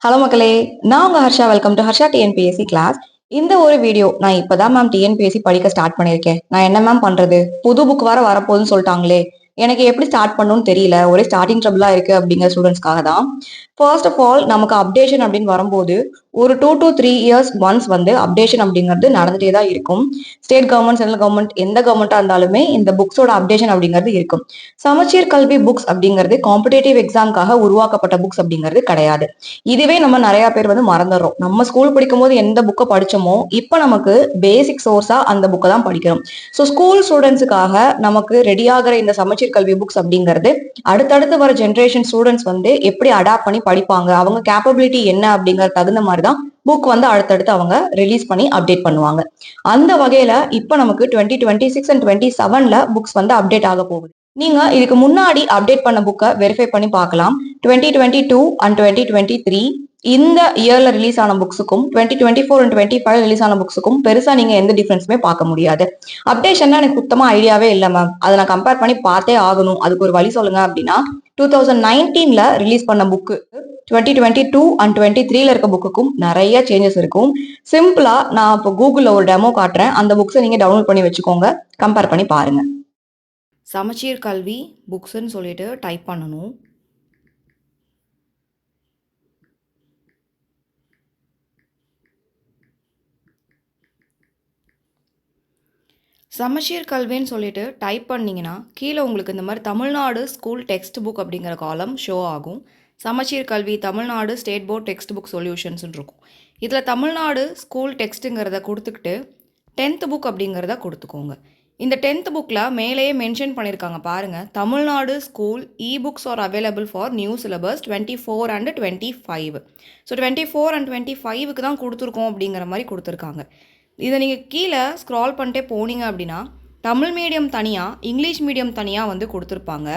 Hello மக்களே, நான் உங்க Harsha. Welcome to Harsha TNPSC class. இந்த ஒரு வீடியோ நான் இப்பதான் மேம் டிஎன்பிஎஸ்சி படிக்க ஸ்டார்ட் பண்ணியிருக்கேன். நான் என்ன மேம் பண்றது, புது புக் வர வரப்போகுதுன்னு சொல்லிட்டாங்களே, எனக்கு எப்படி ஸ்டார்ட் பண்ணணும்னு தெரியல, ஒரே ஸ்டார்டிங் ட்ரபிளா இருக்கு அப்படிங்கிற ஸ்டூடெண்ட்ஸ்க்காக தான். ஃபர்ஸ்ட் ஆஃப் ஆல் நமக்கு அப்டேஷன் அப்படின்னு வரும்போது ஒரு 2 to 3 இயர்ஸ் ஒன்ஸ் வந்து அப்டேஷன் அப்படிங்கிறது நடந்துட்டே தான் இருக்கும். ஸ்டேட் கவர்மெண்ட், சென்ட்ரல் கவர்மெண்ட், எந்த கவர்மெண்டா இருந்தாலுமே இந்த புக்ஸோட அப்டேஷன் அப்படிங்கிறது இருக்கும். சமச்சீர் கல்வி புக்ஸ் அப்படிங்கிறது காம்படேட்டிவ் எக்ஸாம்காக உருவாக்கப்பட்ட புக்ஸ் அப்படிங்கிறது கிடையாது. இதுவே நம்ம நிறைய பேர் வந்து மறந்துடுறோம். நம்ம ஸ்கூல் படிக்கும் போது எந்த புக்கை படிச்சோமோ இப்ப நமக்கு பேசிக் சோர்ஸா அந்த புக்கை தான் படிக்கிறோம். ஸோ ஸ்கூல் ஸ்டூடெண்ட்ஸுக்காக நமக்கு ரெடி ஆகிற இந்த சமச்சீர் கல்வி புக்ஸ் அப்படிங்கிறது அடுத்தடுத்து வர ஜென்ரேஷன் ஸ்டூடெண்ட்ஸ் வந்து எப்படி அடாப்ட் பண்ணி படிப்பாங்க, அவங்க கேப்பபிலிட்டி என்ன அப்படிங்கிற தகுந்த மாதிரி தான் புக் வந்து அடுத்தடுத்து அவங்க ரிலீஸ் பண்ணி அப்டேட் பண்ணுவாங்க. அந்த வகையில இப்ப நமக்கு 2026 அண்ட் 27ல புக்ஸ் வந்து அப்டேட் ஆக போகுது. நீங்க இதுக்கு முன்னாடி அப்டேட் பண்ண புக்கை வெரிஃபை பண்ணி பார்க்கலாம். 2022 அண்ட் 2023 இந்த இயர்ல ரிலீஸ் ஆன புக்ஸுக்கும் 2024 அண்ட் 25 ரிலீஸ் ஆன புக்ஸுக்கும் பெருசா நீங்க எந்த டிஃபரன்ஸுமே பார்க்க முடியாது. அப்டேஷன் எனக்கு சுத்தமா ஐடியாவே இல்லை மேம், அதை நான் கம்பேர் பண்ணி பார்த்தே ஆகணும், அதுக்கு ஒரு வழி சொல்லுங்க அப்படின்னா 2019ல ரிலீஸ் பண்ண புக்கு 2022 அண்ட் 23ல இருக்க புக்குக்கும் நிறைய சேஞ்சஸ் இருக்கும். சிம்பிளா நான் இப்போ கூகுள்ல ஒரு டெமோ காட்டுறேன், அந்த புக்ஸை நீங்க டவுன்லோட் பண்ணி வச்சுக்கோங்க, கம்பேர் பண்ணி பாருங்க. சமச்சீர் கல்வி புக்ஸ்ன்னு சொல்லிட்டு டைப் பண்ணணும். சமச்சீர் கல்வின்னு சொல்லிட்டு டைப் பண்ணிங்கன்னா கீழே உங்களுக்கு இந்த மாதிரி தமிழ்நாடு ஸ்கூல் டெக்ஸ்ட் புக் அப்படிங்கிற காலம் ஷோ ஆகும். சமச்சீர் கல்வி Tamil Nadu state board text book சொல்யூஷன்ஸ்னு இருக்கும். இதில் தமிழ்நாடு ஸ்கூல் டெக்ஸ்ட்டுங்கிறத கொடுத்துக்கிட்டு 10th புக் அப்படிங்கிறத கொடுத்துக்கோங்க. இந்த 10th புக்கில் மேலேயே மென்ஷன் பண்ணியிருக்காங்க பாருங்கள், Tamil Nadu school e books are available for new syllabus 24 and 25. So 24 and 25க்கு தான் கொடுத்துருக்கோம் அப்படிங்கிற மாதிரி கொடுத்துருக்காங்க. இதை நீங்கள் கீழே ஸ்க்ரால் பண்ணிட்டே போனீங்க அப்படின்னா தமிழ் மீடியம் தனியாக, இங்கிலீஷ் மீடியம் தனியாக வந்து கொடுத்துருப்பாங்க.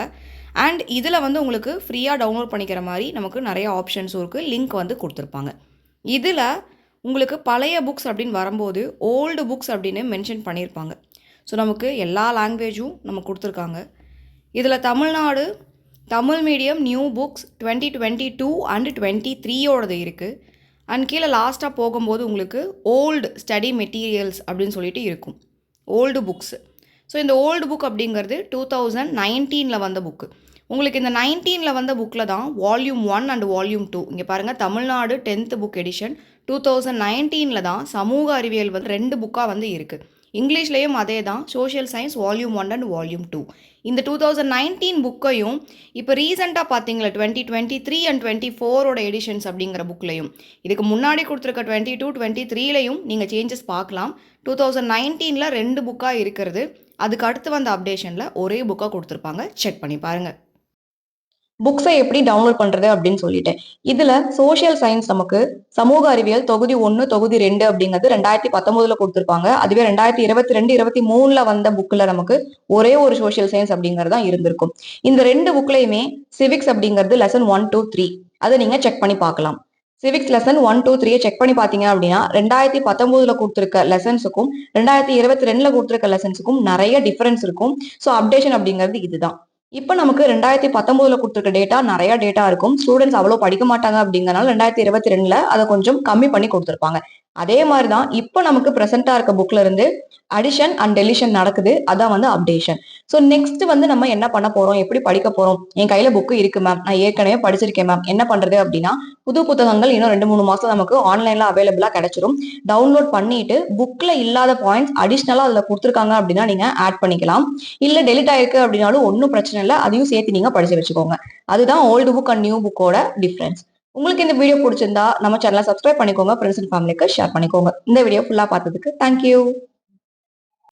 அண்ட் இதில் வந்து உங்களுக்கு ஃப்ரீயாக டவுன்லோட் பண்ணிக்கிற மாதிரி நமக்கு நிறைய ஆப்ஷன்ஸும் இருக்குது, லிங்க் வந்து கொடுத்துருப்பாங்க. இதில் உங்களுக்கு பழைய புக்ஸ் அப்படின்னு வரும்போது ஓல்டு புக்ஸ் அப்படின்னு மென்ஷன் பண்ணியிருப்பாங்க. ஸோ நமக்கு எல்லா லாங்குவேஜும் நம்ம கொடுத்துருக்காங்க. இதில் Tamil Nadu Tamil medium new books 2022 and 23யோடது இருக்குது. அண்ட் கீழே லாஸ்ட்டாக போகும்போது உங்களுக்கு ஓல்டு ஸ்டடி மெட்டீரியல்ஸ் அப்படின்னு சொல்லிட்டு இருக்கும், ஓல்டு புக்ஸு. ஸோ இந்த ஓல்டு புக் அப்படிங்கிறது 2019ல் வந்த புக்கு. உங்களுக்கு இந்த 19ல் வந்த புக்கில் தான் வால்யூம் 1 அண்ட் வால்யூம் 2 இங்கே பாருங்கள், தமிழ்நாடு 10th புக் எடிஷன் 2019ல் தான் சமூக அறிவியல் வந்து 2 புக்காக வந்து இருக்குது. இங்கிலீஷ்லேயும் அதே தான், social science volume 1 and volume 2. இந்த 2019 புக்கையும் இப்போ ரீசெண்டாக பார்த்தீங்களா 2023 அண்ட் 24ஓட எடிஷன்ஸ் அப்படிங்கிற புக்லையும், இதுக்கு முன்னாடி கொடுத்துருக்க 22 23லையும் நீங்கள் சேஞ்சஸ் பார்க்கலாம். 2019ல் 2 புக்காக இருக்கிறது, அதுக்கு அடுத்து வந்த அப்டேஷனில் ஒரே புக்காக கொடுத்துருப்பாங்க, செக் பண்ணி பாருங்கள். புக்ஸை எப்படி டவுன்லோட் பண்றது அப்படின்னு சொல்லிட்டேன். இதுல சோஷியல் சயின்ஸ் நமக்கு சமூக அறிவியல் தொகுதி 1 தொகுதி 2 அப்படிங்கிறது 2019ல கொடுத்துருப்பாங்க. அதுவே 2022 23ல வந்த புக்ல நமக்கு ஒரே ஒரு சோஷியல் சயின்ஸ் அப்படிங்கிறது தான் இருந்திருக்கும். இந்த 2 புக்லயுமே சிவிக்ஸ் அப்படிங்கிறது லெசன் 1 to 3 அதை நீங்க செக் பண்ணி பார்க்கலாம். சிவிக்ஸ் லெசன் 1 to 3 செக் பண்ணி பார்த்தீங்க அப்படின்னா 2019ல கொடுத்துருக்க லெசன்ஸுக்கும் 2022ல கொடுத்துருக்க லெசன்ஸுக்கும் நிறைய டிஃபரன்ஸ் இருக்கும். ஸோ அப்டேஷன் அப்படிங்கிறது இதுதான். இப்ப நமக்கு 2019ல கொடுத்துருக்க டேட்டா நிறைய டேட்டா இருக்கும், ஸ்டூடெண்ட்ஸ் அவ்வளவு படிக்க மாட்டாங்க அப்படிங்கறனால 2022ல அதை கொஞ்சம் கம்மி பண்ணி கொடுத்துருப்பாங்க. அதே மாதிரிதான் இப்ப நமக்கு பிரசண்டா இருக்க புக்ல இருந்து அடிஷன் அண்ட் டெலிஷன் நடக்குது, அதான் வந்து அப்டேஷன். ஸோ நெக்ஸ்ட் வந்து நம்ம என்ன பண்ண போறோம், எப்படி படிக்க போறோம், என் கையில புக்கு இருக்கு மேம், நான் ஏற்கனவே படிச்சிருக்கேன் மேம், என்ன பண்றது அப்படின்னா புது புத்தகங்கள் இன்னும் 2-3 மாசம் நமக்கு ஆன்லைன்ல அவைலபிளா கிடைச்சிரும். டவுன்லோட் பண்ணிட்டு புக்ல இல்லாத பாயிண்ட்ஸ் அடிஷ்னலா அதுல கொடுத்துருக்காங்க அப்படின்னா நீங்க ஆட் பண்ணிக்கலாம். இல்ல டெலிட் ஆயிருக்கு அப்படின்னாலும் ஒன்னும் பிரச்சனை இல்லை, அதையும் சேர்த்து நீங்க படிச்சு வச்சுக்கோங்க. அதுதான் ஓல்டு புக் அண்ட் நியூ புக்கோட டிஃபரன்ஸ். உங்களுக்கு இந்த வீடியோ பிடிச்சிருந்தா நம்ம சேனலை சப்ஸ்கிரைப் பண்ணிக்கோங்க, ஃப்ரெண்ட்ஸ் அண்ட் ஃபேமிலிக்கு ஷேர் பண்ணிக்கோங்க. இந்த வீடியோ ஃபுல்லா பார்த்ததுக்கு தேங்க்யூ.